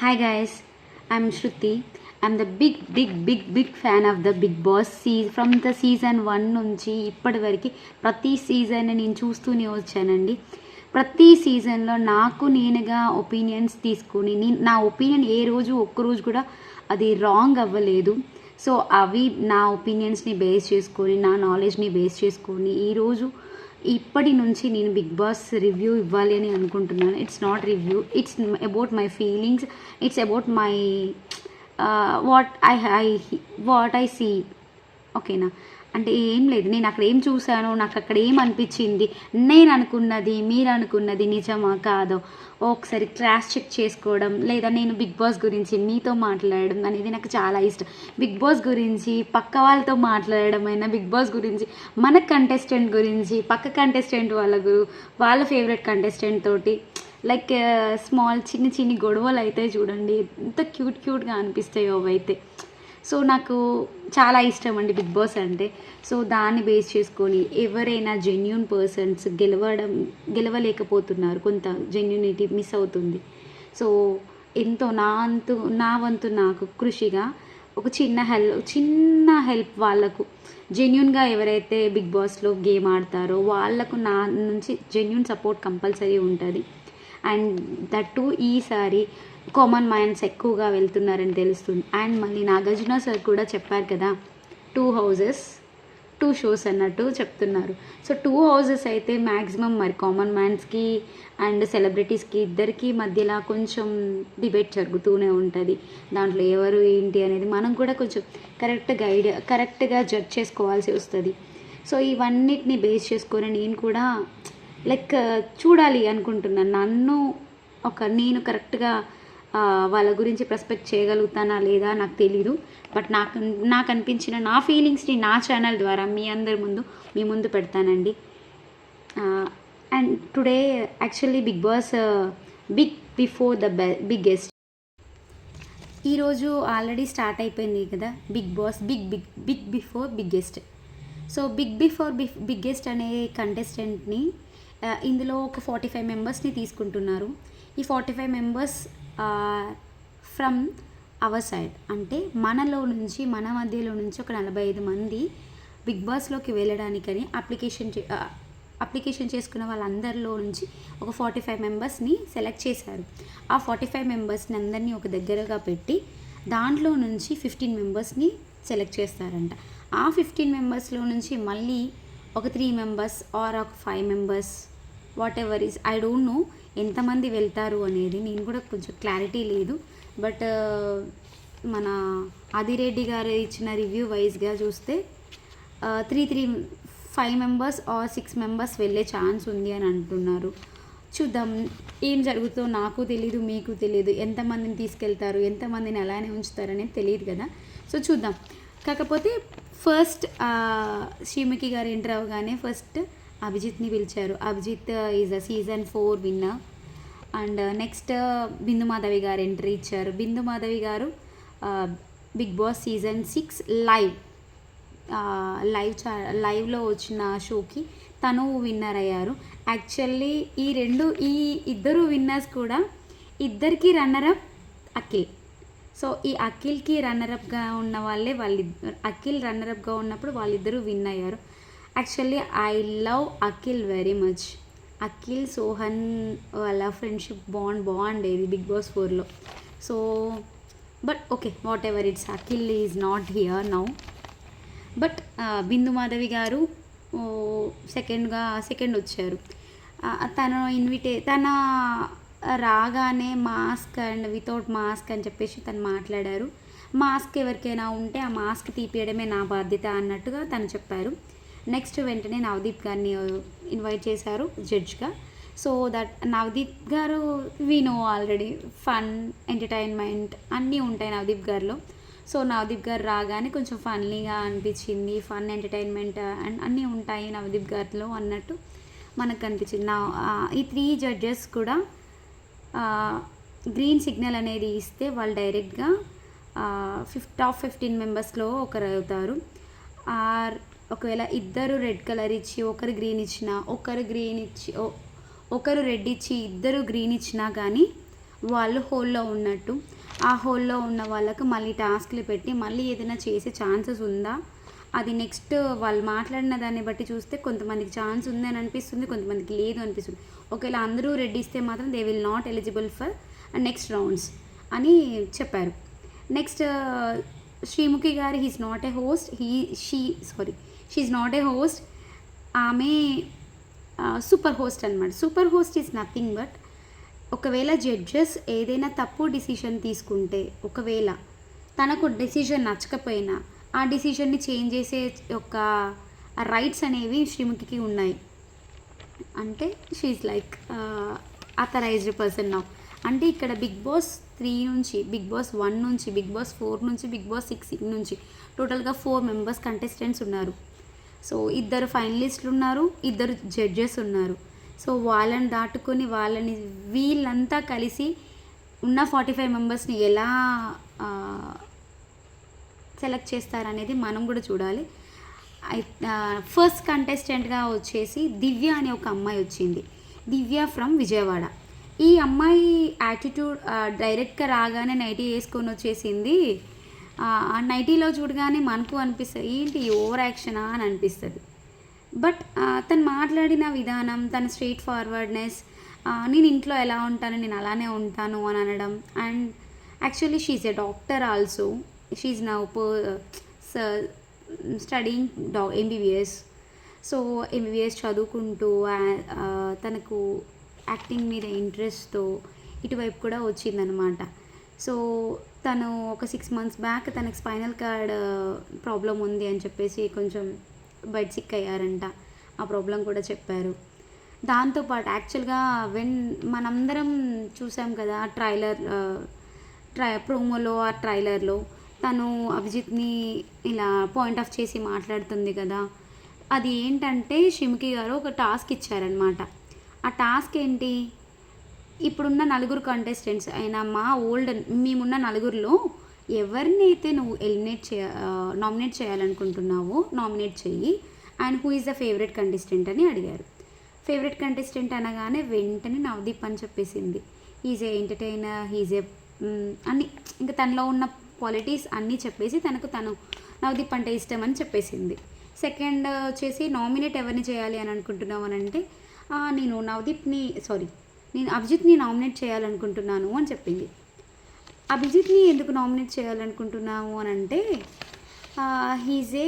Hi guys, I'm Shruti. I'm the big fan of the Big Boss from the season 1 నుంచి ఇప్పటి వరకు ప్రతి season నేను చూస్తూనే వచ్చానండి. ప్రతి సీజన్లో నాకు నేనుగా ఒపీనియన్స్ తీసుకొని నా ఒపీనియన్ ఒక్కరోజు కూడా అది రాంగ్ అవ్వలేదు. సో అవి నా ఒపీనియన్స్ని బేస్ చేసుకొని నా నాలెడ్జ్ని బేస్ చేసుకొని ఇప్పటి నుంచి నేను బిగ్ బాస్ రివ్యూ ఇవ్వాలి అని అనుకుంటున్నాను. It's not review, it's about my feelings, it's about my what I see. ఓకేనా? అంటే ఏం లేదు, నేను అక్కడ ఏం చూశాను, నాకు అక్కడ ఏం అనిపించింది, నేను అనుకున్నది మీరు అనుకున్నది నిజమా కాదో ఒకసారి క్రాస్ చెక్ చేసుకోవడం, లేదా నేను బిగ్ బాస్ గురించి మీతో మాట్లాడడం అనేది నాకు చాలా ఇష్టం. బిగ్ బాస్ గురించి పక్క వాళ్ళతో మాట్లాడడం అయినా, బిగ్ బాస్ గురించి మన కంటెస్టెంట్ గురించి పక్క కంటెస్టెంట్ వాళ్ళ ఫేవరెట్ కంటెస్టెంట్ తోటి లైక్ స్మాల్ చిన్ని గొడవలు అయితే చూడండి ఎంత క్యూట్గా అనిపిస్తాయో అవైతే. సో నాకు చాలా ఇష్టం అండి బిగ్ బాస్ అంటే. సో దాన్ని బేస్ చేసుకొని ఎవరైనా జెన్యూన్ పర్సన్స్ గెలవలేకపోతున్నారు, కొంత జెన్యూనిటీ మిస్ అవుతుంది. సో ఎంతో నా వంతు నాకు కృషిగా ఒక చిన్న హెల్ప్ వాళ్ళకు జెన్యూన్గా ఎవరైతే బిగ్ బాస్లో గేమ్ ఆడతారో వాళ్ళకు నా నుంచి జెన్యూన్ సపోర్ట్ కంపల్సరీ ఉంటుంది. అండ్ దట్ ఈసారి కామన్ మైండ్స్ ఎక్కువగా వెళ్తున్నారని తెలుస్తుంది. అండ్ మళ్ళీ నాగార్జున సార్ కూడా చెప్పారు కదా, 2 houses 2 shows అన్నట్టు చెప్తున్నారు. సో 2 houses అయితే మ్యాక్సిమం మరి కామన్ మ్యాన్స్కి అండ్ సెలబ్రిటీస్కి ఇద్దరికి మధ్యలో కొంచెం డిబేట్ జరుగుతూనే ఉంటుంది. దాంట్లో ఎవరు ఏంటి అనేది మనం కూడా కొంచెం కరెక్ట్గా జడ్జ్ చేసుకోవాల్సి వస్తుంది. సో ఇవన్నిటిని బేస్ చేసుకొని నేను కూడా లైక్ చూడాలి అనుకుంటున్నాను. నేను కరెక్ట్గా వాళ్ళ గురించి రెస్పెక్ట్ చేయగలుగుతానా లేదా నాకు తెలీదు. బట్ నాకు అనిపించిన నా ఫీలింగ్స్ని నా ఛానల్ ద్వారా మీ ముందు పెడతానండి. And today actually Bigg Boss big before the biggest ఈరోజు ఆల్రెడీ స్టార్ట్ అయిపోయింది కదా Bigg Boss big before biggest. So big before biggest అనే కంటెస్టెంట్ని ఇందులో ఒక 45 మెంబర్స్ని తీసుకుంటున్నారు. ఈ 45 మెంబర్స్ ఫ్రమ్ అవర్ సైడ్, అంటే మన మధ్యలో నుంచి ఒక 45 మంది బిగ్ బాస్లోకి వెళ్ళడానికని అప్లికేషన్ చేసుకున్న వాళ్ళందరిలో నుంచి ఒక 45 మెంబర్స్ని సెలెక్ట్ చేశారు. ఆ 45 మెంబర్స్ని అందరినీ ఒక దగ్గరగా పెట్టి దాంట్లో నుంచి 15 మెంబర్స్ని సెలెక్ట్ చేస్తారంట. ఆ 15 మెంబర్స్లో నుంచి మళ్ళీ ఒక 3 మెంబర్స్ ఆర్ ఒక 5 members what ever is I don't know ఎంతమంది వెళ్తారు అనేది, నేను కూడా కొంచెం క్లారిటీ లేదు. బట్ మన ఆదిరెడ్డి గారు ఇచ్చిన రివ్యూ వైజ్గా చూస్తే 5 మెంబర్స్ ఆర్ 6 మెంబర్స్ వెళ్ళే ఛాన్స్ ఉంది అని అంటున్నారు. చూద్దాం ఏం జరుగుతుందో. నాకు తెలీదు, మీకు తెలీదు, ఎంతమందిని తీసుకెళ్తారు, ఎంతమందిని అలానే ఉంచుతారనేది తెలియదు కదా. సో చూద్దాం. కాకపోతే ఫస్ట్ శ్రీముఖి గారు ఎంటర్ అవగానే ఫస్ట్ అభిజిత్ని పిలిచారు. Abhijit is a season 4 winner. And next Bindu Madhavi garu entry ఇచ్చారు. బిందు మాధవి గారు బిగ్ బాస్ సీజన్ 6 లైవ్లో వచ్చిన షోకి తను విన్నర్ అయ్యారు. యాక్చువల్లీ ఈ ఇద్దరు విన్నర్స్ కూడా ఇద్దరికి రన్నరప్ అఖిల్. సో ఈ అఖిల్కి రన్నరప్గా ఉన్న అఖిల్ రన్నరప్గా ఉన్నప్పుడు వాళ్ళిద్దరూ విన్ అయ్యారు. Actually I love Akhil very much. Akhil Sohan వాళ్ళ ఫ్రెండ్షిప్ బాగుండేది బిగ్ బాస్ 4లో. So but okay, whatever it's, Akhil is not here now. But Bindu Madhavi garu second వచ్చారు. తన రాగానే మాస్క్ అండ్ వితౌట్ మాస్క్ అని చెప్పేసి తను మాట్లాడారు. మాస్క్ ఎవరికైనా ఉంటే ఆ మాస్క్ తీపియడమే నా బాధ్యత అన్నట్టుగా తను చెప్పారు. నెక్స్ట్ వెంటనే నవదీప్ గారిని ఇన్వైట్ చేశారు జడ్జ్గా. So that Navdeep garu we know already fun entertainment అన్నీ ఉంటాయి నవదీప్ గారిలో. సో నవదీప్ గారు రాగానే కొంచెం ఫన్నీగా అనిపించింది, ఫన్ ఎంటర్టైన్మెంట్ అండ్ అన్నీ ఉంటాయి నవదీప్ గారిలో అన్నట్టు మనకు అనిపించింది. ఈ 3 జడ్జెస్ కూడా గ్రీన్ సిగ్నల్ అనేది ఇస్తే వాళ్ళు డైరెక్ట్గా టాప్ 15 మెంబర్స్లో ఒకరు అవుతారు. ఒకవేళ ఇద్దరు రెడ్ కలర్ ఇచ్చి ఒకరు గ్రీన్ ఇచ్చినా, ఒకరు రెడ్ ఇచ్చి ఇద్దరు గ్రీన్ ఇచ్చినా కానీ వాళ్ళు హోల్‌లో ఉన్నట్టు. ఆ హోల్‌లో ఉన్న వాళ్ళకి మళ్ళీ టాస్క్‌లు పెట్టి మళ్ళీ ఏదైనా చేసే ఛాన్సెస్ ఉందా? అది నెక్స్ట్ వాళ్ళు మాట్లాడిన దాన్ని బట్టి చూస్తే కొంతమందికి ఛాన్స్ ఉంది అని అనిపిస్తుంది. కొంతమందికి లేదు అనిపిస్తుంది. ఒకవేళ అందరూ రెడ్ ఇస్తే మాత్రం they will not eligible for next rounds అని చెప్పారు. నెక్స్ట్ శ్రీముఖి గారు he's not a host. She is not a host. ఆమె సూపర్ హోస్ట్ అనమాట. Super host is nothing but ఒకవేళ జడ్జెస్ ఏదైనా తప్పు డిసిషన్ తీసుకుంటే, ఒకవేళ తనకు డెసిషన్ నచ్చకపోయినా ఆ డిసిషన్ని చేంజ్ చేసే ఒక రైట్స్ అనేవి శ్రీముఖికి ఉన్నాయి. అంటే she is like authorised person now. అంటే ఇక్కడ బిగ్ బాస్ 3 నుంచి, బిగ్ బాస్ 1 నుంచి, బిగ్ బాస్ 4 నుంచి, బిగ్ బాస్ 6 నుంచి టోటల్గా 4 మెంబర్స్ కంటెస్టెంట్స్ ఉన్నారు. సో 2 ఫైనలిస్టులు ఉన్నారు, 2 జడ్జెస్ ఉన్నారు. సో వాళ్ళని దాటుకొని వీళ్ళంతా కలిసి ఉన్న 45 మెంబర్స్ని ఎలా సెలెక్ట్ చేస్తారనేది మనం కూడా చూడాలి. ఫస్ట్ కంటెస్టెంట్గా వచ్చేసి దివ్య అనే ఒక అమ్మాయి వచ్చింది. దివ్య ఫ్రమ్ విజయవాడ. ఈ అమ్మాయి యాటిట్యూడ్ డైరెక్ట్గా రాగానే నైటీ వేసుకొని వచ్చేసింది. ఆ నైటీలో చూడగానే మనకు అనిపిస్తుంది ఏంటి ఓవర్ యాక్షనా అని అనిపిస్తుంది. బట్ తను మాట్లాడిన విధానం, తన స్ట్రెయిట్ ఫార్వర్డ్నెస్, నేను ఇంట్లో ఎలా ఉంటాను నేను అలానే ఉంటాను అని అనడం. And actually she's a doctor also. She's now studying MBBS. So MBBS చదువుకుంటూ తనకు యాక్టింగ్ మీద ఇంట్రెస్ట్తో ఇటువైపు కూడా వచ్చిందనమాట. సో తను ఒక 6 months బ్యాక్ తనకు స్పైనల్ కార్డ్ ప్రాబ్లం ఉంది అని చెప్పేసి కొంచెం బెడ్ సిక్ అయ్యారంట. ఆ ప్రాబ్లం కూడా చెప్పారు. దాంతోపాటు యాక్చువల్గా మనందరం చూసాం కదా ప్రోమోలో, ఆ ట్రైలర్లో తను అభిజిత్ని ఇలా పాయింట్ ఆఫ్ చేసి మాట్లాడుతుంది కదా. అది ఏంటంటే శ్రీముఖి గారు ఒక టాస్క్ ఇచ్చారనమాట. ఆ టాస్క్ ఏంటి, ఇప్పుడున్న 4 కంటెస్టెంట్స్ అయినా మేమున్న 4లో ఎవరినైతే నువ్వు నామినేట్ చేయాలనుకుంటున్నావో నామినేట్ చెయ్యి. And who is the favourite contestant అని అడిగారు. ఫేవరెట్ కంటెస్టెంట్ అనగానే వెంటనే నవదీప్ అని చెప్పేసింది. He's a entertainer, he's a అన్ని ఇంకా తనలో ఉన్న క్వాలిటీస్ అన్నీ చెప్పేసి తను నవదీప్ అంటే ఇష్టం అని చెప్పేసింది. సెకండ్ వచ్చేసి నామినేట్ ఎవరిని చేయాలి అని అనుకుంటున్నావు అని అంటే నేను అభిజిత్ని నామినేట్ చేయాలనుకుంటున్నాను అని చెప్పింది. అభిజిత్ని ఎందుకు నామినేట్ చేయాలనుకుంటున్నాము అని అంటే హీజ్ ఏ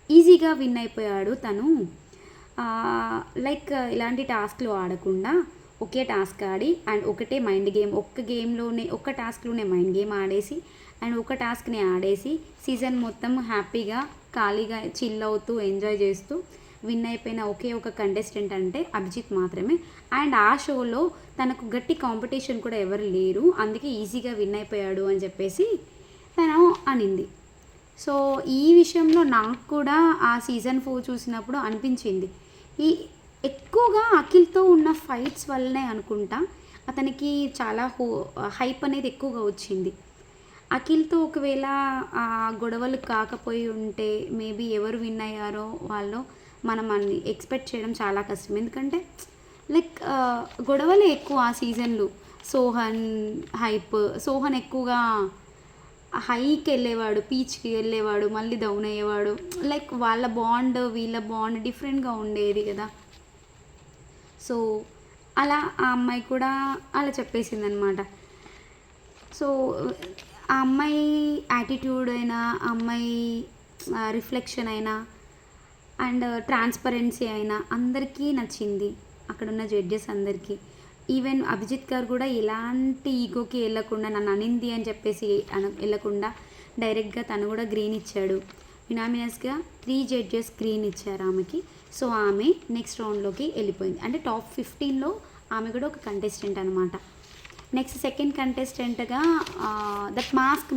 ఈజీగా విన్ అయిపోయాడు తను. లైక్ ఇలాంటి టాస్క్లు ఆడకుండా ఒకే టాస్క్ ఆడి అండ్ ఒకటే మైండ్ గేమ్, ఒక్క టాస్క్లోనే మైండ్ గేమ్ ఆడేసి అండ్ ఒక టాస్క్ని ఆడేసి సీజన్ మొత్తం హ్యాపీగా ఖాళీగా చిల్ అవుతూ ఎంజాయ్ చేస్తూ విన్ అయిపోయిన ఒకే ఒక కంటెస్టెంట్ అంటే అభిజిత్ మాత్రమే. అండ్ ఆ షోలో తనకు గట్టి కాంపిటీషన్ కూడా ఎవరు లేరు, అందుకే ఈజీగా విన్ అయిపోయాడు అని చెప్పేసి తను అనింది. సో ఈ విషయంలో నాకు కూడా ఆ సీజన్ 4 చూసినప్పుడు అనిపించింది, ఎక్కువగా అఖిల్తో ఉన్న ఫైట్స్ వల్లనే అనుకుంటా అతనికి చాలా హైప్ అనేది ఎక్కువగా వచ్చింది. అఖిల్తో ఒకవేళ ఆ గొడవలు కాకపోయి ఉంటే మేబీ ఎవరు విన్ అయ్యారో వాళ్ళు మనం అన్ని ఎక్స్పెక్ట్ చేయడం చాలా కష్టం. ఎందుకంటే లైక్ గొడవలే ఎక్కువ ఆ సీజన్లో. సోహన్ ఎక్కువగా హైకి వెళ్ళేవాడు, పీచ్కి వెళ్ళేవాడు, మళ్ళీ డౌన్ అయ్యేవాడు. లైక్ వీళ్ళ బాండ్ డిఫరెంట్గా ఉండేది కదా. సో అలా ఆ అమ్మాయి కూడా అలా చెప్పేసింది అనమాట. సో ఆ అమ్మాయి యాటిట్యూడ్ అయినా, ఆ అమ్మాయి రిఫ్లెక్షన్ అయినా అండ్ ట్రాన్స్పరెన్సీ అయినా అందరికీ నచ్చింది, అక్కడున్న జడ్జెస్ అందరికీ. ఈవెన్ అభిజిత్ గారు కూడా ఎలాంటి ఈగోకి వెళ్ళకుండా నన్ను అనింది అని చెప్పేసి వెళ్ళకుండా డైరెక్ట్గా తను కూడా గ్రీన్ ఇచ్చాడు. యునామినస్గా 3 జడ్జెస్ గ్రీన్ ఇచ్చారు ఆమెకి. సో ఆమె నెక్స్ట్ రౌండ్లోకి వెళ్ళిపోయింది. అంటే టాప్ 15లో ఆమె కూడా ఒక కంటెస్టెంట్ అనమాట. నెక్స్ట్ సెకండ్ కంటెస్టెంట్గా దట్ మాస్క్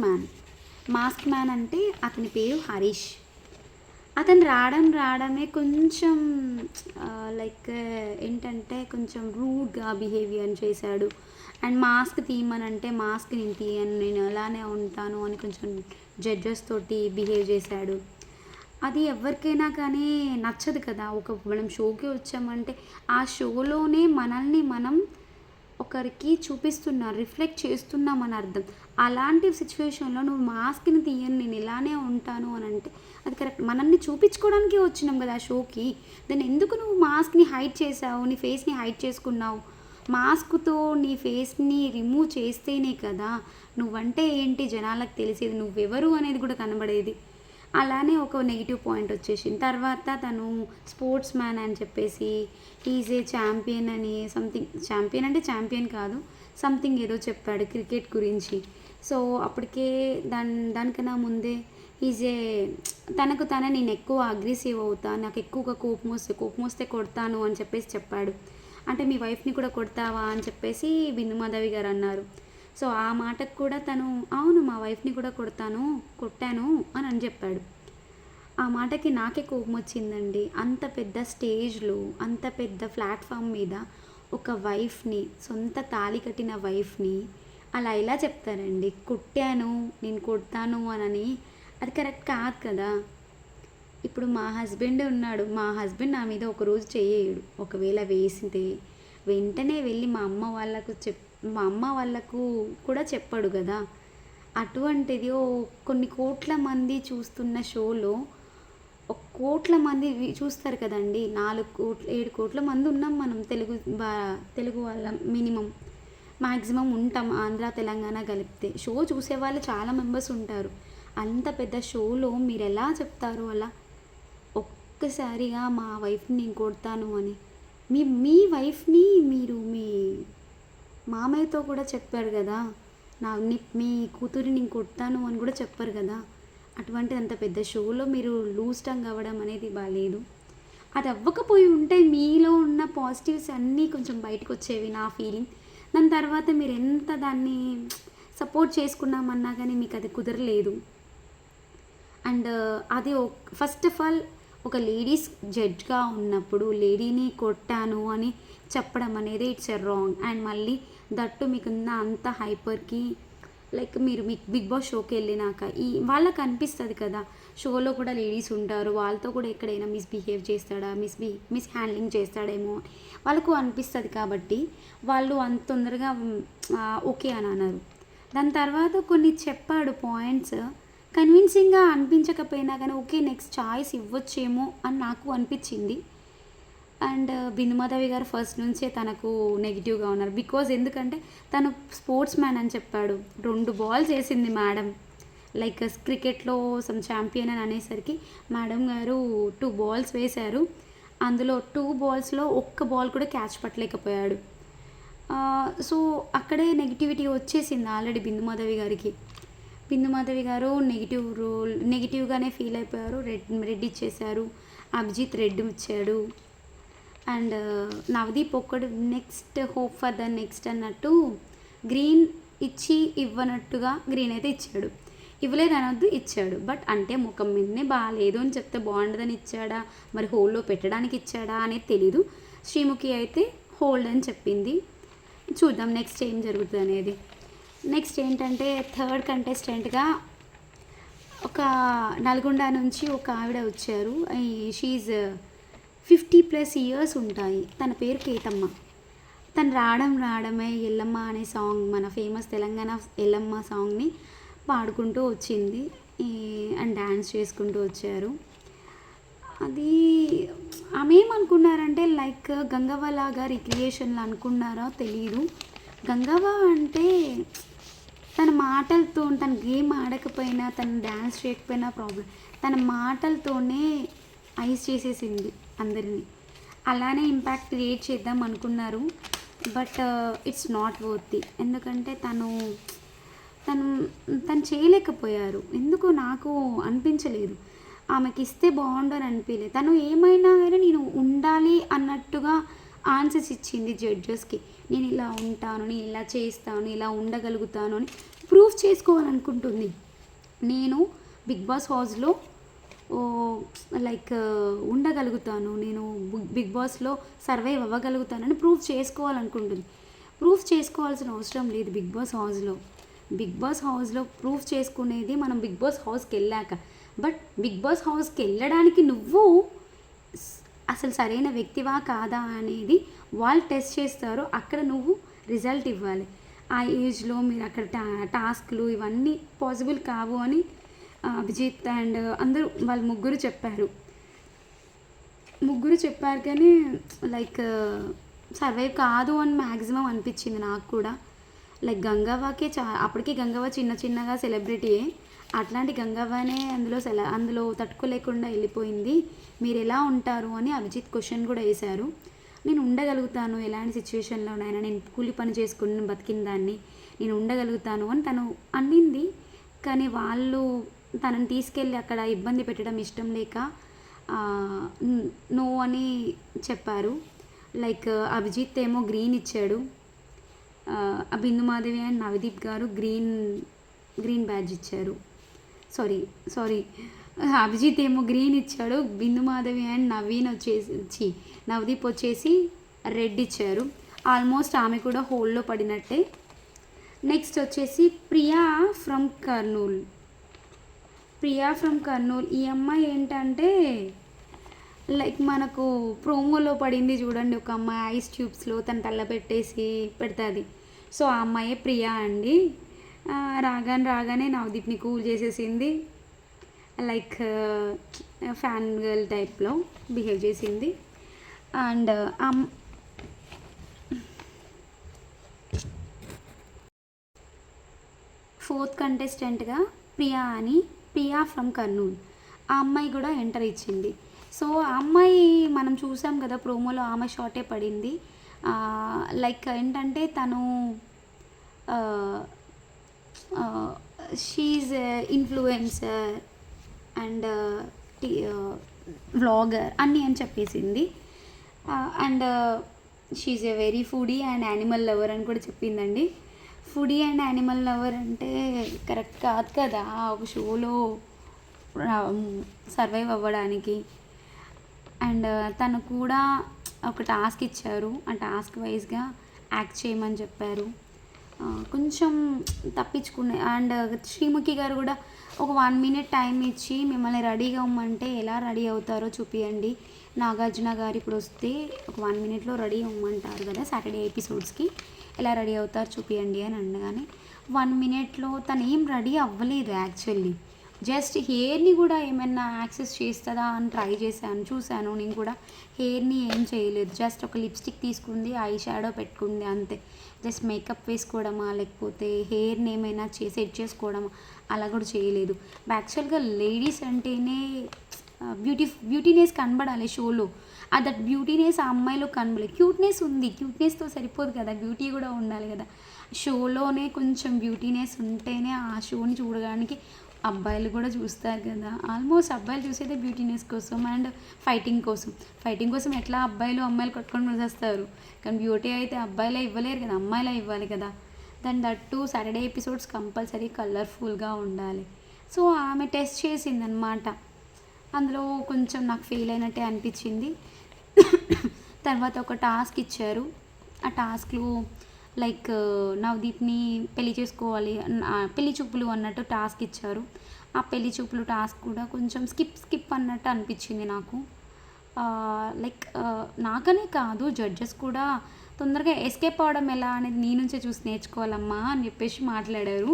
మ్యాన్ అంటే అతని పేరు హరీష్. అతను రావడమే కొంచెం లైక్ ఏంటంటే కొంచెం రూడ్గా బిహేవియర్ చేశాడు. అండ్ మాస్క్ తీయమనంటే మాస్క్ నేను తీయను, నేను అలానే ఉంటాను అని కొంచెం జడ్జెస్ తోటి బిహేవ్ చేశాడు. అది ఎవరికైనా కానీ నచ్చదు కదా. మనం షోకి వచ్చామంటే ఆ షోలోనే మనల్ని మనం ఒకరికి చూపిస్తున్నారు, రిఫ్లెక్ట్ చేస్తున్నామని అర్థం. అలాంటి సిచ్యువేషన్‌లో నువ్వు మాస్క్‌ని తీయను, నేను ఇలానే ఉంటాను అనంటే అది కరెక్ట్. మనల్ని చూపించుకోవడానికే వచ్చినాం గదా! ఆ షోకి. దాన్ని ఎందుకు నువ్వు మాస్క్‌ని హైడ్ చేశావు? నీ ఫేస్‌ని హైడ్ చేసుకున్నావు. మాస్క్‌తో నీ ఫేస్‌ని రిమూవ్ చేస్తేనే కదా! నువ్వంటే ఏంటి జనాలకు తెలిసేది. నువ్వెవరు అనేది కూడా కనబడేది. అలానే ఒక నెగెటివ్ పాయింట్ వచ్చేసింది. తర్వాత తను స్పోర్ట్స్ మ్యాన్ అని చెప్పేసి ఈజ్ ఏ ఛాంపియన్ అని సంథింగ్, ఛాంపియన్ అంటే ఛాంపియన్ కాదు. సంథింగ్ ఏదో చెప్పాడు క్రికెట్ గురించి. సో, అప్పటికే దానికన్నా ముందే ఈజ్ ఏ తనకు తనే నేను ఎక్కువ అగ్రెసివ్ అవుతా. నాకు ఎక్కువగా కోపమొస్తే కొడతాను అని చెప్పేసి చెప్పాడు. అంటే మీ వైఫ్‌ని కూడా కొడతావా అని చెప్పేసి బిందు మాధవి గారు అన్నారు. సో, ఆ మాటకు కూడా తను అవును మా వైఫ్‌ని కూడా కొట్టాను అని చెప్పాడు. ఆ మాటకి నాకే కోపమొచ్చిందండి. అంత పెద్ద స్టేజ్‌లో, అంత పెద్ద ప్లాట్‌ఫామ్ మీద ఒక వైఫ్‌ని, సొంత తాళి కట్టిన వైఫ్‌ని అలా ఎలా చెప్తారండి? కొట్టాను, నేను కొడతాను అనని. అది కరెక్ట్ కాదు కదా! ఇప్పుడు మా హస్బెండ్ ఉన్నాడు. మా హస్బెండ్ నా మీద ఒకరోజు చెయ్యెయడు. ఒకవేళ వేసితే వెంటనే వెళ్ళి మా అమ్మ వాళ్ళకు కూడా చెప్పడు గదా! అటువంటిది కొన్ని కోట్ల మంది చూస్తున్న షోలో ఒక కోట్ల మంది చూస్తారు కదండీ! 7,00,00,000 మంది ఉన్నాం మనం తెలుగు వాళ్ళం మినిమమ్. మాక్సిమం ఉంటాం ఆంధ్ర, తెలంగాణ కలిపితే. షో చూసేవాళ్ళు చాలా మెంబర్స్ ఉంటారు. అంత పెద్ద షోలో మీరెలా చెప్తారు అలా? ఒక్కసారిగా మా వైఫ్‌ని నేను కొడతాను అని. మీ మీ వైఫ్‌ని మీరు మీ మామయ్యతో కూడా చెప్పారు గదా! మీ కూతురిని నేను కొడతాను అని కూడా చెప్పారు గదా! అటువంటిది అంత పెద్ద షోలో మీరు లూజ్ టంగ్ అవ్వడం అనేది బాలేదు. అది అవ్వకపోయి ఉంటే మీలో ఉన్న పాజిటివ్స్ అన్నీ కొంచెం బయటకొచ్చేవి నా ఫీలింగ్. దాని తర్వాత మీరెంత దాన్ని సపోర్ట్ చేసుకున్నామన్నా గానీ మీకది కుదరలేదు. అండ్ అది ఫస్ట్ ఆఫ్ ఆల్ ఒక లేడీస్ జడ్జ్‌గా ఉన్నప్పుడు లేడీని కొట్టాను అని చెప్పడం అనేది ఇట్స్ ఎ రాంగ్. అండ్ మళ్ళీ దట్టు మీకున్న అంత హైపర్‌కి లైక్ మీరు బిగ్ బాస్ షోకెళ్ళినాక వాళ్ళకి అనిపిస్తది కదా! షోలో కూడా లేడీస్ ఉంటారు. వాళ్ళతో కూడా ఎక్కడైనా మిస్‌బిహేవ్ చేస్తాడా? మిస్ హ్యాండ్లింగ్ చేస్తాడేమో వాళ్ళకు అనిపిస్తది కాబట్టి వాళ్ళు అంత తొందరగా ఓకే అని అనరు. దాని తర్వాత కొన్ని చెప్పాడు పాయింట్స్ కన్విన్సింగ్‌గా అనిపించకపోయినా గానీ ఓకే నెక్స్ట్ చాయిస్ ఇవ్వచ్చేమో అని నాకు అనిపిచ్చింది. అండ్ బిందుమాధవి గారు ఫస్ట్ నుంచే తనకు నెగిటివ్‌గా ఉన్నారు. ఎందుకంటే తను స్పోర్ట్స్ మ్యాన్ అని చెప్పాడు. 2 బాల్స్ ఏసింది మేడం. లైక్ క్రికెట్‌లో సమ్ ఛాంపియన్ అని అనేసరికి మేడం గారు 2 బాల్స్ వేశారు. అందులో 2 బాల్స్‌లో ఒక్క బాల్ కూడా క్యాచ్ పట్టలేకపోయాడు. సో, అక్కడే నెగటివిటీ వచ్చేసింది ఆల్రెడీ బిందుమాధవి గారికి. బిందుమాధవి గారు నెగటివ్‌గానే ఫీల్ అయిపోయారు. రెడ్ ఇచ్చేశారు. అభిజిత్ రెడ్ ఇచ్చాడు. అండ్ నవదీప్ ఒక్కడు next hope for the next అన్నట్టు గ్రీన్ ఇచ్చి ఇవ్వనట్టుగా గ్రీన్ అయితే ఇచ్చాడు. ఇవ్వలేదు అనొద్దు, ఇచ్చాడు. బట్ అంటే ముఖం మీదనే బాలేదు అని చెప్తే బాగుండదని ఇచ్చాడా, మరి హోల్డ్‌లో పెట్టడానికి ఇచ్చాడా అనేది తెలీదు. శ్రీముఖి అయితే హోల్డ్ అని చెప్పింది. చూద్దాం నెక్స్ట్ ఏం జరుగుతుందనేది. నెక్స్ట్ ఏంటంటే థర్డ్ కంటెస్టెంట్‌గా ఒక నల్గొండ నుంచి ఒక ఆవిడ వచ్చారు. షీ ఈజ్ 50+ ఇయర్స్ ఉంటాయి. తన పేరు కేతమ్మ. తను రావడమే ఎల్లమ్మ అనే సాంగ్, మన ఫేమస్ తెలంగాణ ఎల్లమ్మ సాంగ్‌ని పాడుకుంటూ వచ్చింది. అండ్ డాన్స్ చేసుకుంటూ వచ్చారు. అది ఆమె ఏమనుకున్నారంటే లైక్ గంగవ్వ లాగా రిక్రియేషన్‌లా అనుకున్నారో తెలీదు. గంగవ్వ అంటే తన మాటలతో, తను గేమ్ ఆడకపోయినా, తను డాన్స్ చేయకపోయినా ప్రాబ్లమ్. తన మాటలతోనే ఐస్ చేసేసింది అందరిని. అలానే ఇంపాక్ట్ క్రియేట్ చేద్దాం అనుకున్నారు. But it's not worthy. ఎందుకంటే తను చేయలేకపోయారు. ఎందుకో నాకు అనిపించలేదు. ఆమెకి ఇస్తే బాగుండు అని అనిపించలేదు. తను ఏమైనా కానీ నేను ఉండాలి అన్నట్టుగా ఆన్సర్స్ ఇచ్చింది జడ్జెస్కి. నేను ఇలా ఉంటాను, నేను ఇలా చేస్తాను, ఇలా ఉండగలుగుతాను అని ప్రూవ్ చేసుకోవాలనుకుంటుంది. నేను బిగ్ బాస్ హౌస్లో లైక్ ఉండగలుగుతాను, నేను బిగ్ బాస్లో సర్వైవ్ అవ్వగలుగుతానని ప్రూవ్ చేసుకోవాలనుకుంటుంది. ప్రూవ్ చేసుకోవాల్సిన అవసరం లేదు బిగ్ బాస్ హౌస్లో. బిగ్ బాస్ హౌస్లో ప్రూవ్ చేసుకునేది మనం బిగ్ బాస్ హౌస్కి వెళ్ళాక. బట్ బిగ్ బాస్ హౌస్కి వెళ్ళడానికి నువ్వు అసలు సరైన వ్యక్తివా కాదా అనేది వాళ్ళు టెస్ట్ చేస్తారు. అక్కడ నువ్వు రిజల్ట్ ఇవ్వాలి. ఆ ఏజ్‌లో మీరు అక్కడ టాస్క్‌లు ఇవన్నీ పాసిబుల్ కావు అని అభిజిత్ అండ్ అందరూ వాళ్ళు ముగ్గురు చెప్పారు కానీ లైక్ సర్వైవ్ కాదు అని మ్యాక్సిమం అనిపించింది నాకు కూడా. లైక్ గంగవ్వకే అప్పటికి గంగవ్వ చిన్న చిన్నగా సెలబ్రిటీయే. అట్లాంటి గంగవ్వనే అందులో తట్టుకోలేకుండా వెళ్ళిపోయింది. మీరు ఎలా ఉంటారు అని అభిజిత్ క్వశ్చన్ కూడా వేశారు. నేను ఉండగలుగుతాను ఎలాంటి సిచ్యువేషన్లోనైనా, నేను కూలి పని చేసుకుని బతికిన దాన్ని, నేను ఉండగలుగుతాను అని తను అన్నింది. కానీ వాళ్ళు తనని తీసుకెళ్ళి అక్కడ ఇబ్బంది పెట్టడం ఇష్టం లేక నో అని చెప్పారు. లైక్ అభిజిత్ ఏమో గ్రీన్ ఇచ్చాడు, బిందు మాధవి అండ్ నవదీప్ గారు గ్రీన్ బ్యాడ్జ్ ఇచ్చారు. సారీ అభిజిత్ ఏమో గ్రీన్ ఇచ్చాడు, బిందు మాధవి అండ్ నవదీప్ వచ్చేసి రెడ్ ఇచ్చారు. ఆల్మోస్ట్ ఆమె కూడా హోల్డ్లో పడినట్టే. నెక్స్ట్ వచ్చేసి ప్రియా ఫ్రమ్ కర్నూల్. ఈ అమ్మాయి ఏంటంటే లైక్ మనకు ప్రోమోలో పడింది చూడండి, ఒక అమ్మాయి ఐస్ ట్యూబ్స్లో తన తల్ల పెట్టేసి పెడుతుంది. సో ఆ అమ్మాయే ప్రియా అండి. రాగానే నవదీప్ని కూల్ చేసేసింది. లైక్ ఫ్యాన్ గర్ల్ టైప్లో బిహేవ్ చేసింది. అండ్ ఫోర్త్ కంటెస్టెంట్గా ప్రియా ఫ్రమ్ కర్నూల్ ఆ అమ్మాయి కూడా ఎంటర్ ఇచ్చింది. సో ఆ అమ్మాయి మనం చూసాం కదా ప్రోమోలో, ఆమె షార్టే పడింది. లైక్ ఏంటంటే తను షీఈ్ ఇన్ఫ్లుయెన్సర్ అండ్ వ్లాగర్ అన్నీ అని చెప్పేసింది. And she's a very foodie and animal lover అని కూడా చెప్పిందండి. ఫుడీ అండ్ యానిమల్ లవర్ అంటే కరెక్ట్ కాదు కదా ఒక షోలో సర్వైవ్ అవ్వడానికి. అండ్ తను కూడా ఒక టాస్క్ ఇచ్చారు, ఆ టాస్క్ వైజ్గా యాక్ట్ చేయమని చెప్పారు. కొంచెం తప్పించుకునే. అండ్ శ్రీముఖి గారు కూడా ఒక 1 minute టైం ఇచ్చి మిమ్మల్ని రెడీగా ఉమ్మంటే ఎలా రెడీ అవుతారో చూపియండి. నాగార్జున గారు ఇప్పుడు వస్తే ఒక 1 minute రెడీ అవ్వమంటారు కదా సాటర్డే ఎపిసోడ్స్కి, ఎలా రెడీ అవుతారు చూపియండి అని అనగానే 1 minute తను ఏం రెడీ అవ్వలేదు యాక్చువల్లీ. జస్ట్ హెయిర్ని కూడా ఏమైనా యాక్సెస్ చేస్తుందా అని ట్రై చూశాను. నేను కూడా హెయిర్ని ఏం చేయలేదు, జస్ట్ ఒక లిప్స్టిక్ తీసుకుంది, ఐ షాడో పెట్టుకుంది అంతే. జస్ట్ మేకప్ వేసుకోవడమా లేకపోతే హెయిర్ని ఏమైనా సెట్ చేసుకోవడమా అలా కూడా చేయలేదు. యాక్చువల్గా లేడీస్ అంటేనే బ్యూటీనెస్ కనబడాలి షోలో. దట్ బ్యూటీనెస్ ఆ అమ్మాయిలో కనబడలేదు. క్యూట్నెస్ ఉంది, క్యూట్నెస్తో సరిపోదు కదా, బ్యూటీ కూడా ఉండాలి కదా. షోలోనే కొంచెం బ్యూటీనెస్ ఉంటేనే ఆ షోని చూడడానికి అబ్బాయిలు కూడా చూస్తారు కదా. ఆల్మోస్ట్ అబ్బాయిలు చూసేదే బ్యూటీనెస్ కోసం అండ్ ఫైటింగ్ కోసం ఎట్లా అమ్మాయిలు కొట్టుకొని చేస్తారు. కానీ బ్యూటీ అయితే అబ్బాయిలే ఇవ్వలేరు కదా, అమ్మాయిలే ఇవ్వాలి కదా. దాని దట్టు సాటర్డే ఎపిసోడ్స్ కంపల్సరీ కలర్ఫుల్గా ఉండాలి. సో ఆమె టెస్ట్ చేసిందనమాట. అందులో కొంచెం నాకు ఫెయిల్ అయినట్టే అనిపించింది. తర్వాత ఒక టాస్క్ ఇచ్చారు. ఆ టాస్క్లో లైక్ నవదీప్ని పెళ్లి చేసుకోవాలి, పెళ్లి చూపులు అన్నట్టు టాస్క్ ఇచ్చారు. ఆ పెళ్లి చూపులు టాస్క్ కూడా కొంచెం స్కిప్ అన్నట్టు అనిపించింది నాకు. లైక్ నాకనే కాదు, జడ్జెస్ కూడా తొందరగా ఎస్కేప్ అవ్వడం ఎలా అనేది నీ నుంచే చూసి నేర్చుకోవాలమ్మా అని చెప్పేసి మాట్లాడారు.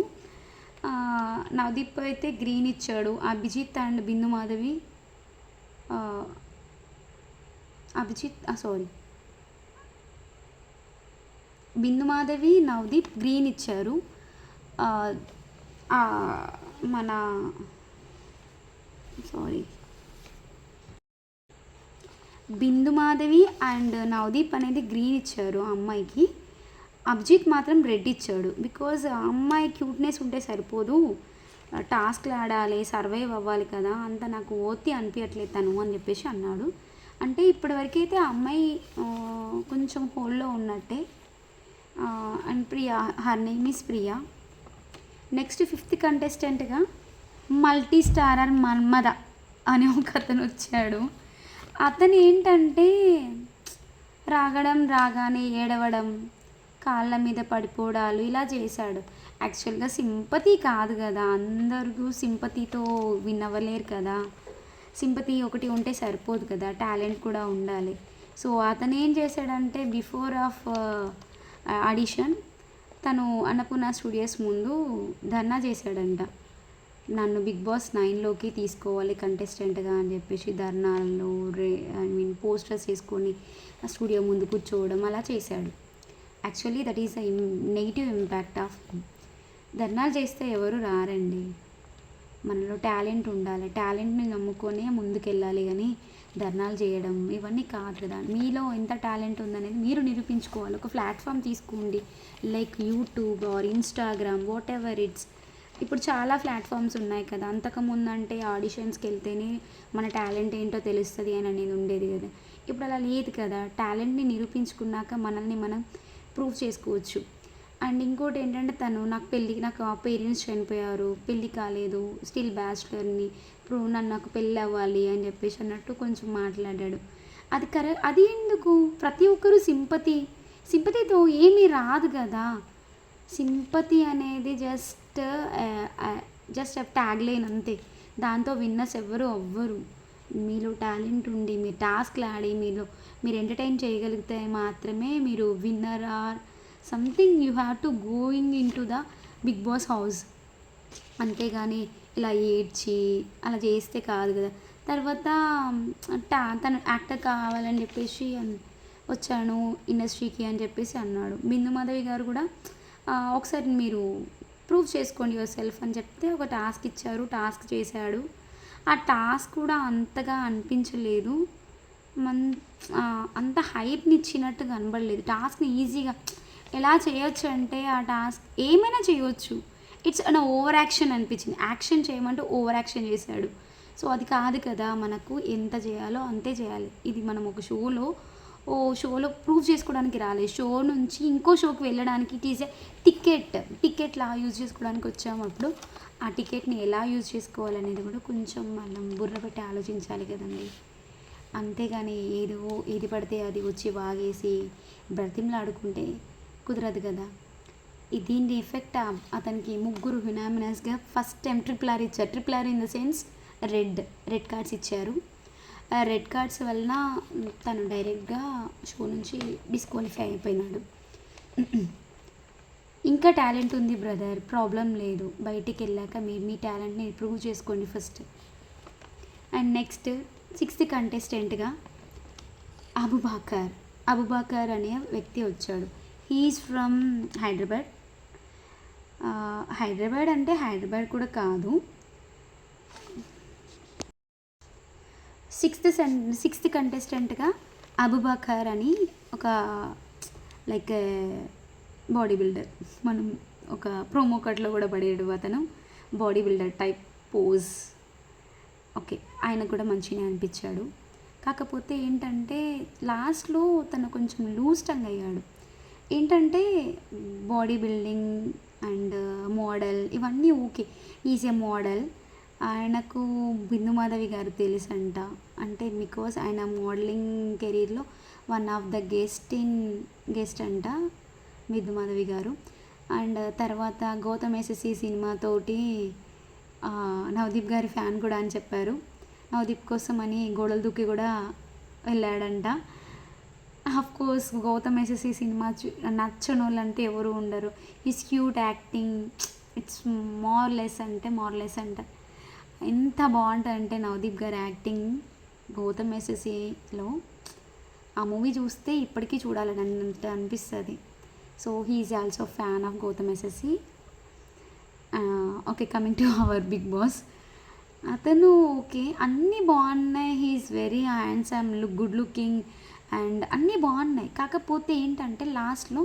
నవదీప్ అయితే గ్రీన్ ఇచ్చాడు. అభిజిత్ అండ్ బిందు మాధవి బిందు మాధవి నవదీప్ గ్రీన్ ఇచ్చారు. బిందు మాధవి అండ్ నవదీప్ అనేది గ్రీన్ ఇచ్చారు ఆ అమ్మాయికి. అభిజిత్ మాత్రం రెడ్ ఇచ్చాడు. బికాజ్ ఆ అమ్మాయి క్యూట్నెస్ ఉంటే సరిపోదు, టాస్క్లు ఆడాలి, సర్వైవ్ అవ్వాలి కదా, అంత నాకు అనిపించట్లేదు తను అని చెప్పేసి అన్నాడు. అంటే ఇప్పటివరకు అయితే ఆ అమ్మాయి కొంచెం హోల్డ్లో ఉన్నట్టే. And her name is Priya. Next 5th కంటెస్టెంట్గా మల్టీ స్టారర్ మన్మథ అనే ఒక అతను వచ్చాడు. అతను ఏంటంటే రాగానే ఏడవడం, కాళ్ళ మీద పడిపోవడాలు ఇలా చేశాడు. యాక్చువల్గా సింపతి కాదు కదా, అందరూ సింపతితో విన్ అవ్వలేరు కదా, సింపతి ఒకటి ఉంటే సరిపోదు కదా, టాలెంట్ కూడా ఉండాలి. సో అతను ఏం చేశాడంటే బిఫోర్ ఆఫ్ ఆడిషన్ తను అన్నపూర్ణ స్టూడియోస్ ముందు ధర్నా చేశాడంట. నన్ను బిగ్ బాస్ 9లోకి తీసుకోవాలి కంటెస్టెంట్గా అని చెప్పేసి ధర్నాలు పోస్టర్స్ వేసుకొని ఆ స్టూడియో ముందు కూర్చోవడం అలా చేశాడు. Actually that is the negative impact of ధర్నాలు చేస్తే ఎవరు రారండి. మనలో టాలెంట్ ఉండాలి, టాలెంట్ని నమ్ముకొనే ముందుకెళ్ళాలి. కానీ ధర్నాలు చేయడం ఇవన్నీ కాదు కదా. మీలో ఎంత టాలెంట్ ఉందనేది మీరు నిరూపించుకోవాలి. ఒక ప్లాట్ఫామ్ తీసుకోండి, like YouTube or Instagram, what ever it's. ఇప్పుడు చాలా ప్లాట్ఫామ్స్ ఉన్నాయి కదా. అంతకుముందు అంటే ఆడిషన్స్కి వెళ్తేనే మన టాలెంట్ ఏంటో తెలుస్తుంది అని అనేది ఉండేది కదా. ఇప్పుడు అలా లేదు కదా. టాలెంట్ని నిరూపించుకున్నాక మనల్ని మనం ప్రూవ్ చేసుకోవచ్చు. అండ్ ఇంకోటి ఏంటంటే నాకు పేరెంట్స్ చనిపోయారు, పెళ్ళి కాలేదు, స్టిల్ బ్యాచులర్ని, ఇప్పుడు నాకు పెళ్ళి అవ్వాలి అని చెప్పేసి అన్నట్టు కొంచెం మాట్లాడాడు. అది ఎందుకు? ప్రతి ఒక్కరూ సింపతితో ఏమీ రాదు కదా. సింపతి అనేది జస్ట్ ట్యాగ్ లైన్ అంతే. దాంతో విన్నర్స్ ఎవ్వరు అవ్వరు. మీలో టాలెంట్ ఉండి మీరు టాస్క్లు ఆడి మీరు ఎంటర్టైన్ చేయగలిగితే మాత్రమే మీరు winner or something. You have to going into the Bigg Boss house. అంతేగాని ఇలా ఏడ్చి అలా చేస్తే కాదు కదా. తర్వాత తను యాక్టర్ కావాలని చెప్పేసి వచ్చాను ఇండస్ట్రీకి అని చెప్పేసి అన్నాడు. బిందు మాధవి గారు కూడా ఒకసారి మీరు ప్రూవ్ చేసుకోండి యువర్ సెల్ఫ్ అని చెప్తే ఒక టాస్క్ ఇచ్చారు, టాస్క్ చేశాడు. ఆ టాస్క్ కూడా అంతగా అనిపించలేదు, అంత హైప్ని ఇచ్చినట్టు కనబడలేదు. టాస్క్ని ఈజీగా ఎలా చేయొచ్చు అంటే ఆ టాస్క్ ఏమైనా చేయవచ్చు. ఇట్స్ అన్ ఓవర్ యాక్షన్ అనిపించింది. యాక్షన్ చేయమంటే ఓవర్ యాక్షన్ చేశాడు. సో అది కాదు కదా. మనకు ఎంత చేయాలో అంతే చేయాలి. ఇది మనం ఒక షోలో ప్రూవ్ చేసుకోవడానికి రాలేదు. షో నుంచి ఇంకో షోకి వెళ్ళడానికి ఇట్ ఈజ్ ఎ టికెట్లా యూజ్ చేసుకోవడానికి వచ్చాము. అప్పుడు ఆ టికెట్ని ఎలా యూజ్ చేసుకోవాలనేది కూడా కొంచెం మనం బుర్ర పెట్టి ఆలోచించాలి కదండి. అంతేగాని ఏది పడితే అది వచ్చి వాగేసి బ్రతిమలాడుకుంటే కుదరదు కదా. దీని ఎఫెక్ట్ అతనికి 3 యునానిమస్గా ఫస్ట్ టైం ట్రిపుల్ ఆర్ ఇచ్చారు. Triple R in the sense red cards ఇచ్చారు. రెడ్ కార్డ్స్ వలన తను డైరెక్ట్గా షో నుంచి డిస్క్వాలిఫై అయిపోయినాడు. ఇంకా టాలెంట్ ఉంది బ్రదర్, ప్రాబ్లం లేదు. బయటికి వెళ్ళాక మీరు మీ టాలెంట్ని ప్రూవ్ చేసుకోండి ఫస్ట్. అండ్ నెక్స్ట్ 6th కంటెస్టెంట్గా అబుబాకర్ అనే వ్యక్తి వచ్చాడు. హీఈస్ ఫ్రమ్ హైదరాబాద్ అంటే హైదరాబాద్ కూడా కాదు. 6th కంటెస్టెంట్గా అబుబాకర్ అని ఒక లైక్ బాడీ బిల్డర్, మనం ఒక ప్రోమో కట్లో కూడా పడేడు అతను. Body builder type pose. Okay, ఆయన కూడా మంచిగా అనిపించాడు. కాకపోతే ఏంటంటే లాస్ట్లో తను కొంచెం లూజ్ టంగ్ అయ్యాడు. ఏంటంటే బాడీ బిల్డింగ్ అండ్ మోడల్ ఇవన్నీ ఓకే, ఈజ్ ఎ మోడల్. ఆయనకు బిందు మాధవి గారు తెలుసంట. అంటే బికాజ్ ఆయన మోడలింగ్ కెరీర్లో వన్ ఆఫ్ ద గెస్ట్ అంట బిందు మాధవి గారు. అండ్ తర్వాత గౌతమ్ ఎస్ఎస్సి సినిమాతోటి నవదీప్ గారి ఫ్యాన్ కూడా అని చెప్పారు. నవదీప్ కోసం అని గోడలు దూకి కూడా వెళ్ళాడంట. కోర్స్ గౌతమ్ ఎస్ఎస్సి సినిమా నచ్చని వాళ్ళు అంటే ఎవరు ఉండరు. హిస్ క్యూట్ యాక్టింగ్, ఇట్స్ మోర్లెస్ అంట. ఎంత బాగుంటుంది అంటే నవదీప్ గారి యాక్టింగ్ గౌతమ్ ఎస్ఎస్సిలో ఆ మూవీ చూస్తే ఇప్పటికీ చూడాలని అనిపిస్తుంది. So he's also fan of Gautham SSC. Okay, coming to our Bigg Boss. అతను ఓకే, అన్నీ బాగున్నాయి. He's very handsome, good looking and అన్నీ బాగున్నాయి. కాకపోతే ఏంటంటే లాస్ట్లో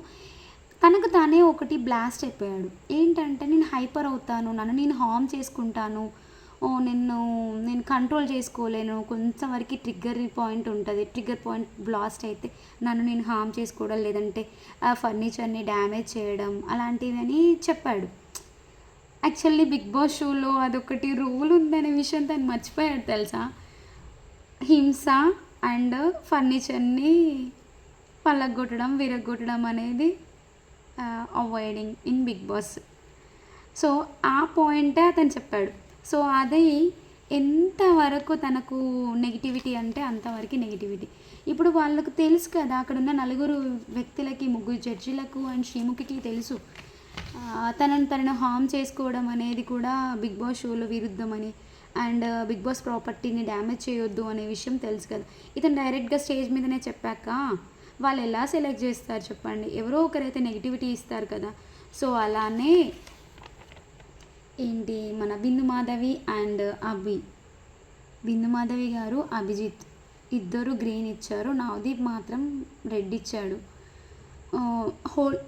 తనకు తానే ఒకటి బ్లాస్ట్ అయిపోయాడు. ఏంటంటే నేను హైపర్ అవుతాను, నన్ను నేను హార్మ్ చేసుకుంటాను, నేను కంట్రోల్ చేసుకోలేను, కొంతవరకు ట్రిగ్గర్ పాయింట్ ఉంటుంది, ట్రిగ్గర్ పాయింట్ బ్లాస్ట్ అయితే నన్ను నేను హార్మ్ చేసుకోవడం, లేదంటే ఆ ఫర్నిచర్ని డ్యామేజ్ చేయడం అలాంటివని చెప్పాడు. యాక్చువల్లీ బిగ్ బాస్ షోలో అదొకటి రూల్ ఉందనే విషయం తను మర్చిపోయాడు తెలుసా. హింస అండ్ ఫర్నిచర్ని పలగొట్టడం, విరగొట్టడం అనేది avoiding in Bigg Boss. So ఆ పాయింటే అతను చెప్పాడు. సో అది ఎంతవరకు తనకు నెగిటివిటీ అంటే అంతవరకు నెగిటివిటీ. ఇప్పుడు వాళ్ళకు తెలుసు కదా, అక్కడున్న నలుగురు వ్యక్తులకి, ముగ్గురు జడ్జిలకు అండ్ శ్రీముఖికి తెలుసు తనను హార్మ్ చేసుకోవడం అనేది కూడా బిగ్ బాస్ షోలో విరుద్ధమని అండ్ బిగ్ బాస్ ప్రాపర్టీని డ్యామేజ్ చేయొద్దు అనే విషయం తెలుసు కదా. ఇతను డైరెక్ట్గా స్టేజ్ మీదనే చెప్పాక వాళ్ళు ఎలా సెలెక్ట్ చేస్తారు చెప్పండి? ఎవరో ఒకరైతే నెగిటివిటీ ఇస్తారు కదా. సో అలానే ఏంటి మన బిందు మాధవి అండ్ బిందు మాధవి గారు, అభిజిత్ ఇద్దరు గ్రీన్ ఇచ్చారు. నవదీప్ మాత్రం రెడ్ ఇచ్చాడు. హోల్డ్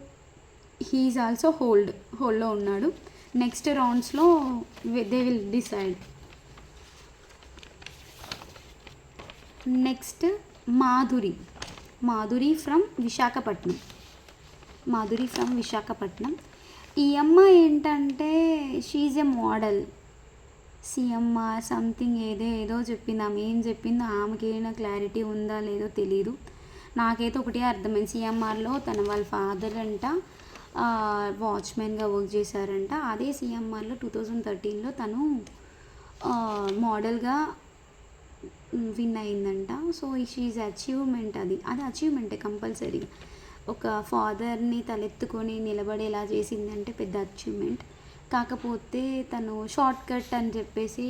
హీఈస్ ఆల్సో హోల్డ్లో ఉన్నాడు. నెక్స్ట్ రౌండ్స్లో they will decide. Next Madhuri from Visakhapatnam. ఈ అమ్మాయి ఏంటంటే she is a model. CMR something ఏదో చెప్పింది. ఆమె ఏం చెప్పిందో ఆమెకి ఏమైనా క్లారిటీ ఉందా లేదో తెలీదు. నాకైతే ఒకటే అర్థమైంది. సిఎంఆర్లో వాళ్ళ ఫాదర్ అంట వాచ్మెన్గా వర్క్ చేశారంట. అదే సిఎంఆర్లో 2013లో తను మోడల్గా విన్ అయిందంట. So she's achievement. అది అచీవ్మెంటే కంపల్సరీగా. ఒక ఫాదర్ని తలెత్తుకొని నిలబడేలా చేసిందంటే పెద్ద అచీవ్మెంట్. కాకపోతే తను షార్ట్ కట్ అని చెప్పేసి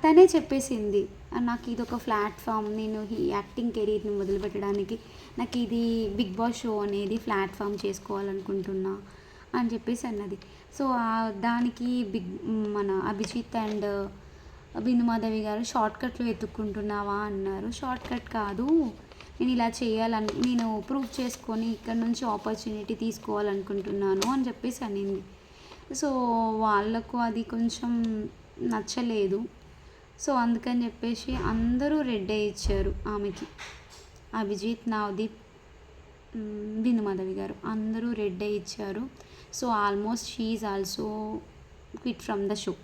తనే చెప్పేసింది, నాకు ఇది ఒక ప్లాట్ఫామ్, నేను ఈ యాక్టింగ్ కెరీర్ని మొదలుపెట్టడానికి నాకు ఇది బిగ్ బాస్ షో అనేది ప్లాట్ఫామ్ చేసుకోవాలనుకుంటున్నా అని చెప్పేసి అన్నది. సో దానికి మన అభిజిత్ అండ్ బిందు మాధవి గారు షార్ట్ కట్లు వెతుక్కుంటున్నావా అన్నారు. షార్ట్ కట్ కాదు, నేను ఇలా చేయాలని, నేను ప్రూవ్ చేసుకొని ఇక్కడ నుంచి ఆపర్చునిటీ తీసుకోవాలనుకుంటున్నాను అని చెప్పేసి అనింది. సో వాళ్ళకు అది కొంచెం నచ్చలేదు. సో అందుకని చెప్పేసి అందరూ రెడ్డే ఇచ్చారు ఆమెకి. అభిజిత్, నవదీప్, బిందు మాధవి గారు అందరూ రెడ్డే ఇచ్చారు. So almost she is also quit from the show.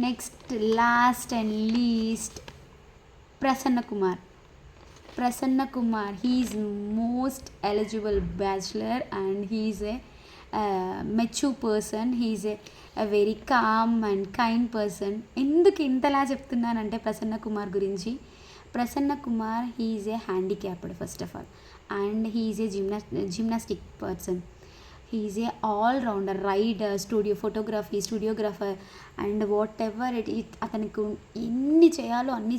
Next last and least Prasanna Kumar. He is most eligible bachelor and he is a mature person. He is a very calm and kind person. ఎందుకు ఇంతలా చెప్తున్నానంటే ప్రసన్న కుమార్ గురించి, Prasanna Kumar he is a handicapped first of all and he is a gymnastic person. He is a all rounder, rider, studiographer and whatever అతనికి ఎన్ని చేయాలో అన్నీ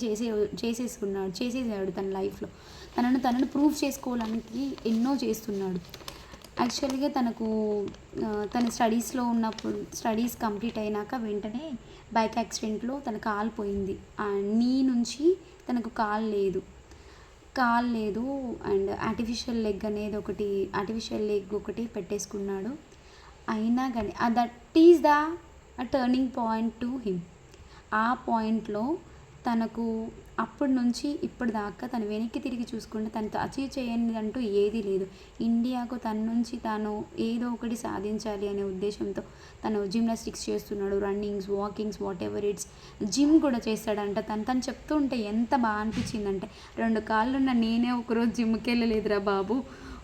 చేసేసాడు తన లైఫ్లో. తనను ప్రూవ్ చేసుకోవడానికి ఎన్నో చేస్తున్నాడు. యాక్చువల్గా తన స్టడీస్లో ఉన్నప్పుడు, స్టడీస్ కంప్లీట్ అయినాక వెంటనే బైక్ యాక్సిడెంట్లో తన కాలు పోయింది. నీ నుంచి తనకు కాలు లేదు అండ్ ఆర్టిఫిషియల్ లెగ్ ఒకటి పెట్టేసుకున్నాడు. అయినా కానీ that is the turning point to him. ఆ పాయింట్లో తనకు అప్పటి నుంచి ఇప్పటి దాకా తను వెనక్కి తిరిగి చూసుకుంటే తనతో అచీవ్ చేయనిదంటూ ఏదీ లేదు. ఇండియాకు తన నుంచి తాను ఏదో ఒకటి సాధించాలి అనే ఉద్దేశంతో తను జిమ్నాస్టిక్స్ చేస్తున్నాడు, runnings, walkings, what ever it's. Gym కూడా చేస్తాడంట. తను చెప్తూ ఉంటే ఎంత బాగా అనిపించిందంటే, 2 కాళ్ళున్న నేనే ఒకరోజు జిమ్కి వెళ్ళలేదురా బాబు,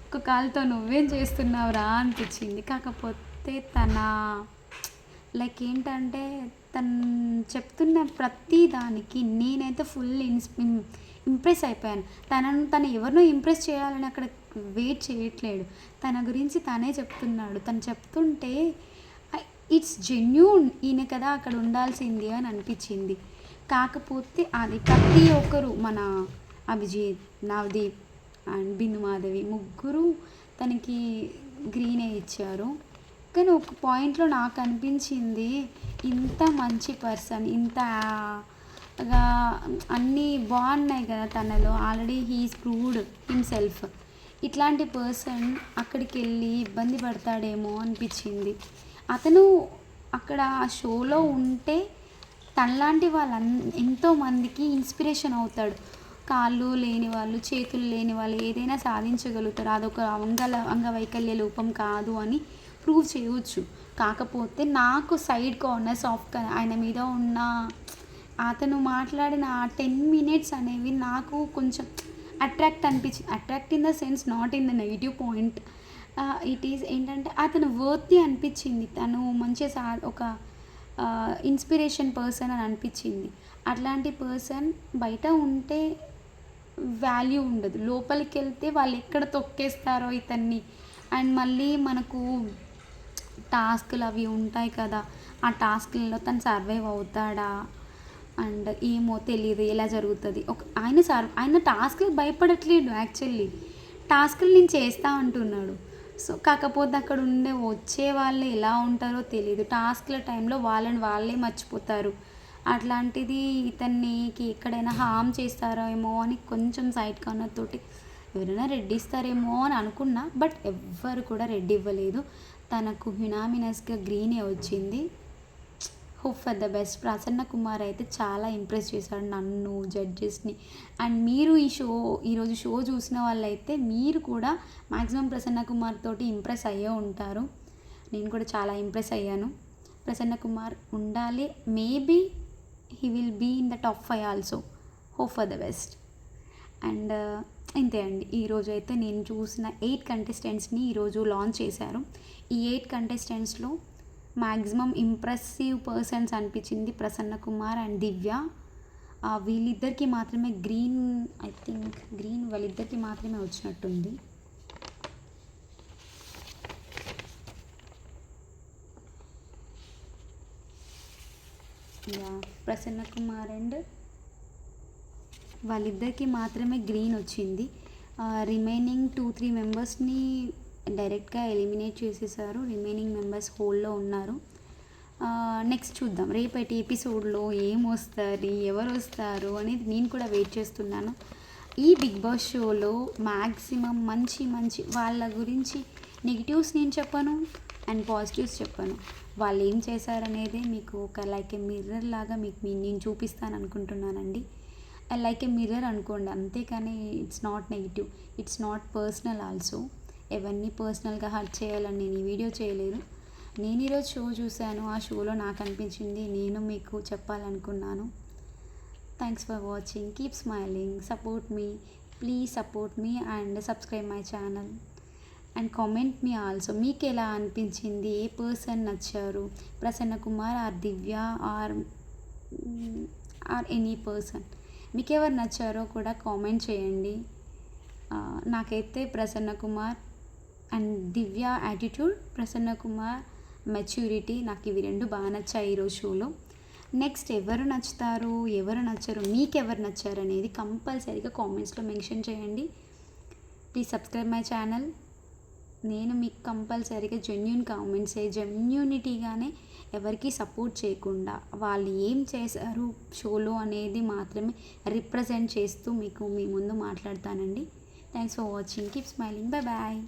ఒక కాలుతో నువ్వేం చేస్తున్నావురా అనిపించింది. కాకపోతే లైక్ ఏంటంటే తను చెప్తున్న ప్రతి దానికి నేనైతే ఫుల్ ఇంప్రెస్ అయిపోయాను. తను ఎవరినో ఇంప్రెస్ చేయాలని అక్కడ వెయిట్ చేయట్లేడు. తన గురించి తనే చెప్తున్నాడు. తను చెప్తుంటే ఇట్స్ జెన్యూన్, ఈయన కదా అక్కడ ఉండాల్సింది అని అనిపించింది. కాకపోతే అది ప్రతి ఒక్కరు, మన అభిజిత్, నవదీప్ అండ్ బిందు మాధవి ముగ్గురు తనకి గ్రీనే ఇచ్చారు. కానీ ఒక పాయింట్లో నాకు అనిపించింది, ఇంత మంచి పర్సన్, ఇంతగా అన్నీ బాగున్నాయి కదా తనలో, ఆల్రెడీ హీఈస్ ప్రూవ్డ్ హిమ్సెల్ఫ్. ఇట్లాంటి పర్సన్ అక్కడికి వెళ్ళి ఇబ్బంది పడతాడేమో అనిపించింది. అతను అక్కడ ఆ షోలో ఉంటే తనలాంటి ఎంతోమందికి ఇన్స్పిరేషన్ అవుతాడు. కాళ్ళు లేని వాళ్ళు, చేతులు లేని వాళ్ళు ఏదైనా సాధించగలుగుతారు. అదొక అంగవైకల్య లోపం కాదు అని ప్రూవ్ చేయవచ్చు. కాకపోతే నాకు సైడ్ కార్నర్స్ ఆయన మీద ఉన్న అతను మాట్లాడిన ఆ 10 minutes అనేవి నాకు కొంచెం అట్రాక్ట్ అనిపించింది. Attract in the sense, not in the negative point. It is ఏంటంటే అతను వర్తీ అనిపించింది. తను మంచిగా ఒక ఇన్స్పిరేషన్ పర్సన్ అని అనిపించింది. అట్లాంటి పర్సన్ బయట ఉంటే వాల్యూ ఉండదు. లోపలికెళ్తే వాళ్ళు ఎక్కడ తొక్కేస్తారో ఇతన్ని, అండ్ మళ్ళీ మనకు టాస్క్‌లు అవి ఉంటాయి కదా! ఆ టాస్క్‌లలో తను సర్వైవ్ అవుతాడా? అండ్ ఏమో తెలీదు ఎలా జరుగుతది. ఆయన టాస్క్‌లకి భయపడట్లేడు యాక్చువల్లీ. టాస్క్‌లు నేను చేస్తా అంటున్నాడు. సో, కాకపోతే అక్కడ వచ్చే వాళ్ళు ఎలా ఉంటారో తెలీదు. టాస్క్‌ల టైంలో వాళ్ళని వాళ్ళే మర్చిపోతారు. అట్లాంటిది ఇతనికి ఎక్కడైనా హార్మ్ చేస్తారేమో అని కొంచెం సైడ్ కార్నర్ తోటి ఎవరైనా రెడ్ ఇస్తారేమో అని అనుకున్నా. బట్ ఎవ్వరు కూడా రెడ్ ఇవ్వలేదు. తనకు యునానిమస్‌గా గ్రీనే వచ్చింది. Hope for the best. Prasanna Kumar అయితే చాలా ఇంప్రెస్ చేశాడు నన్ను, జడ్జెస్‌ని. అండ్ మీరు ఈరోజు షో చూసిన వాళ్ళైతే మీరు కూడా మాక్సిమం ప్రసన్న కుమార్ తోటి ఇంప్రెస్ అయ్యే ఉంటారు. నేను కూడా చాలా ఇంప్రెస్ అయ్యాను. ప్రసన్న కుమార్ ఉండాలి. Maybe he will be in the top 5 also. Hope for the best. And ఇంతే అండి. ఈరోజు అయితే నేను చూసిన 8 కంటెస్టెంట్స్ని ఈరోజు లాంచ్ చేశారు. ఈ 8 కంటెస్టెంట్స్లో మ్యాక్సిమం ఇంప్రెసివ్ పర్సన్స్ అనిపించింది ప్రసన్న కుమార్ అండ్ దివ్య. వీళ్ళిద్దరికి మాత్రమే గ్రీన్, ఐ థింక్ గ్రీన్ వాళ్ళిద్దరికి మాత్రమే వచ్చినట్టుంది. యా, ప్రసన్న కుమార్ అండ్ వాళ్ళిద్దరికి మాత్రమే గ్రీన్ వచ్చింది. రిమైనింగ్ 2-3 మెంబర్స్ని డైరెక్ట్గా ఎలిమినేట్ చేసేసారు. రిమైనింగ్ మెంబర్స్ హోల్డ్లో ఉన్నారు. నెక్స్ట్ చూద్దాం రేపటి ఎపిసోడ్లో ఏమొస్తారు, ఎవరు వస్తారు అనేది నేను కూడా వెయిట్ చేస్తున్నాను. ఈ బిగ్ బాస్ షోలో మ్యాక్సిమం మంచి వాళ్ళ గురించి నెగిటివ్స్ నేను చెప్పను అండ్ పాజిటివ్స్ చెప్పను. వాళ్ళు ఏం చేశారనేది మీకు ఒక లైక్ ఏ మిర్రర్ లాగా మీకు నేను చూపిస్తాను అనుకుంటున్నానండి. లైక్ ఏ మిర్రర్ అనుకోండి, అంతేకాని it's not negative, it's not personal also. ఎవరిని పర్సనల్గా హర్ట్ చేయాలని నేను ఈ వీడియో చేయలేదు. నేను ఈరోజు షో చూశాను, ఆ షోలో నాకు అనిపించింది నేను మీకు చెప్పాలనుకున్నాను. Thanks for watching. Keep smiling. Support me, please support me and subscribe my channel and comment me also. మీకు ఎలా అనిపించింది, ఏ పర్సన్ నచ్చారు, Prasanna Kumar or Divya or any person, మీకు ఎవరు నచ్చారో కూడా కామెంట్ చేయండి. నాకైతే Prasanna Kumar and Divya attitude, Prasanna Kumar maturity, నాకు ఇవి రెండు బాగా నచ్చాయి ఈరోజు షోలో. నెక్స్ట్ ఎవరు నచ్చుతారు, ఎవరు నచ్చరు, మీకు ఎవరు నచ్చారు అనేది కంపల్సరీగా కామెంట్స్లో మెన్షన్ చేయండి. Please subscribe my channel. నేను మీకు కంపల్సరీగా జెన్యూన్ కామెంట్స్, జెన్యూనిటీగానే ఎవరికి సపోర్ట్ చేయకుండా వాళ్ళు ఏం చేశారు షోలో అనేది మాత్రమే రిప్రజెంట్ చేస్తూ మీకు మీ ముందు మాట్లాడతానండి. Thanks for watching. Keep smiling. Bye bye.